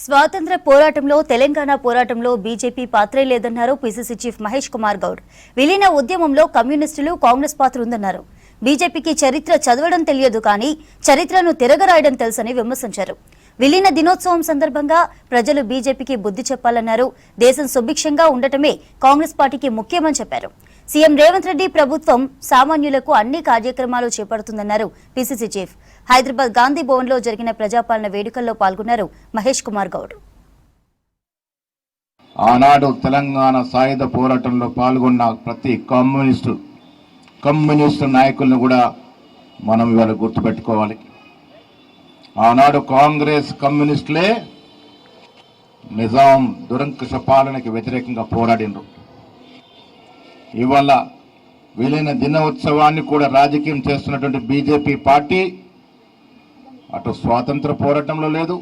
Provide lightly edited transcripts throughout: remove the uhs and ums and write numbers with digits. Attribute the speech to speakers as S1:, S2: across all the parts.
S1: స్వాతంత్ర పోరాటంలో తెలంగాణ పోరాటంలో బీజేపీ పాత్రే లేదన్నారు పీసీసీ చీఫ్ మహేష్ కుమార్ గౌడ్. విలీన ఉద్యమంలో కమ్యూనిస్టులు కాంగ్రెస్ పాత్ర ఉందన్నారు. బీజేపీకి చరిత్ర చదవడం తెలియదు కానీ చరిత్రను తిరగరాయడం తెలుసని విమర్శించారు. విలీన దినోత్సవం సందర్భంగా ప్రజలు బీజేపీకి బుద్ధి చెప్పాలన్నారు. దేశం సుభిక్షంగా ఉండటమే కాంగ్రెస్ పార్టీకి ముఖ్యమని చెప్పారు. సీఎం రేవంత్ రెడ్డి ప్రభుత్వం సామాన్యులకు అన్ని కార్యక్రమాలు చేపడుతుందన్నారు పీసీసీ చీఫ్. హైదరాబాద్ గాంధీ భవన్ లో జరిగిన ప్రజాపాలన వేడుకల్లో పాల్గొన్నారు మహేష్ కుమార్ గౌడ్.
S2: ఆనాడు తెలంగాణ సాయుధ పోరాటంలో పాల్గొన్న ప్రతి కమ్యూనిస్టు నాయకులను కూడా మనం ఇవాళ గుర్తుపెట్టుకోవాలి. ఆనాడు కాంగ్రెస్ కమ్యూనిస్టులే నిజాం దురంకుశ పాలనకి వ్యతిరేకంగా పోరాడినరు. ఇవాళ విలీన దినోత్సవాన్ని కూడా రాజకీయం చేస్తున్నటువంటి బీజేపీ పార్టీ అటు స్వాతంత్ర పోరాటంలో లేదు,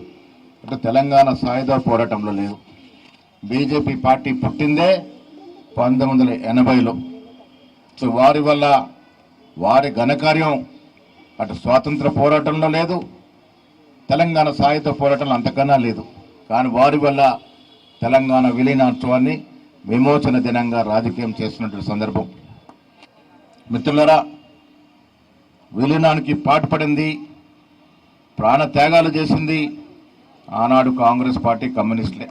S2: అటు తెలంగాణ సాయుధ పోరాటంలో లేదు. బీజేపీ పార్టీ పుట్టిందే 1980లో. సో వారి వల్ల వారి ఘనకార్యం అటు స్వాతంత్ర పోరాటంలో లేదు, తెలంగాణ సాయుధ పోరాటంలో అంతకన్నా లేదు. కానీ వారి వల్ల తెలంగాణ విలీనోత్సవాన్ని విమోచన దినంగా రాజకీయం చేస్తున్నటువంటి సందర్భం. మిత్రులారా, విలీనానికి పాటుపడింది, ప్రాణ త్యాగాలు చేసింది ఆనాడు కాంగ్రెస్ పార్టీ, కమ్యూనిస్టులే.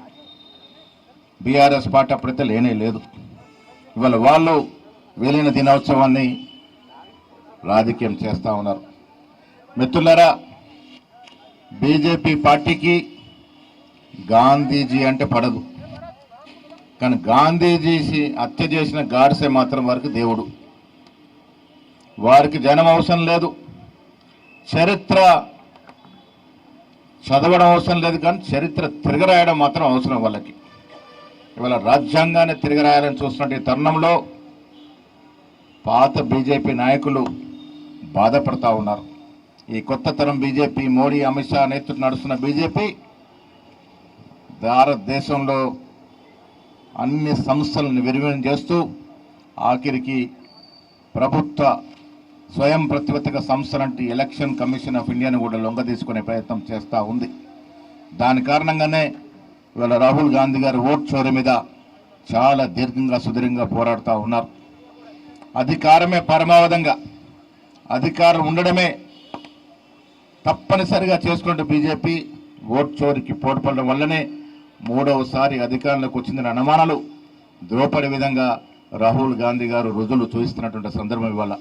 S2: బీఆర్ఎస్ పార్టీ అప్పుడైతే లేనే లేదు. ఇవాళ వాళ్ళు విలీన దినోత్సవాన్ని రాజకీయం చేస్తూ ఉన్నారు. మిత్రులారా, బీజేపీ పార్టీకి గాంధీజీ అంటే పడదు, కానీ గాంధీజీ హత్య చేసిన గాడ్సే మాత్రం వారికి దేవుడు. వారికి జనం అవసరం లేదు, చరిత్ర చదవడం అవసరం లేదు, కానీ చరిత్ర తిరగరాయడం మాత్రం అవసరం వాళ్ళకి. ఇవాళ రాజ్యాంగాన్ని తిరగరాయాలని చూస్తున్న ఈ తరుణంలో పాత బీజేపీ నాయకులు బాధపడతా ఉన్నారు. ఈ కొత్త తరం బీజేపీ, మోడీ, అమిత్ షా నేతృత్వం నడుస్తున్న బీజేపీ భారతదేశంలో అన్ని సంస్థలను విరివినం చేస్తూ ఆఖరికి ప్రభుత్వ స్వయం ప్రతిపత్తిక సంస్థలంటే ఎలక్షన్ కమిషన్ ఆఫ్ ఇండియాను కూడా లొంగ తీసుకునే ప్రయత్నం చేస్తూ ఉంది. దాని కారణంగానే ఇవాళ రాహుల్ గాంధీ గారు ఓట్ చోరీ మీద చాలా దీర్ఘంగా సుదీర్ఘంగా పోరాడుతూ ఉన్నారు. అధికారమే పరమావధంగా, అధికారం ఉండడమే తప్పనిసరిగా చేసుకుంటూ బీజేపీ ఓట్ చోరీకి పోటీపడడం వల్లనే మూడవసారి అధికారంలోకి వచ్చిందని అనుమానాలు ద్రోపడి విధంగా రాహుల్ గాంధీ గారు రుజువులు చూపిస్తున్నటువంటి సందర్భం ఇవాళ.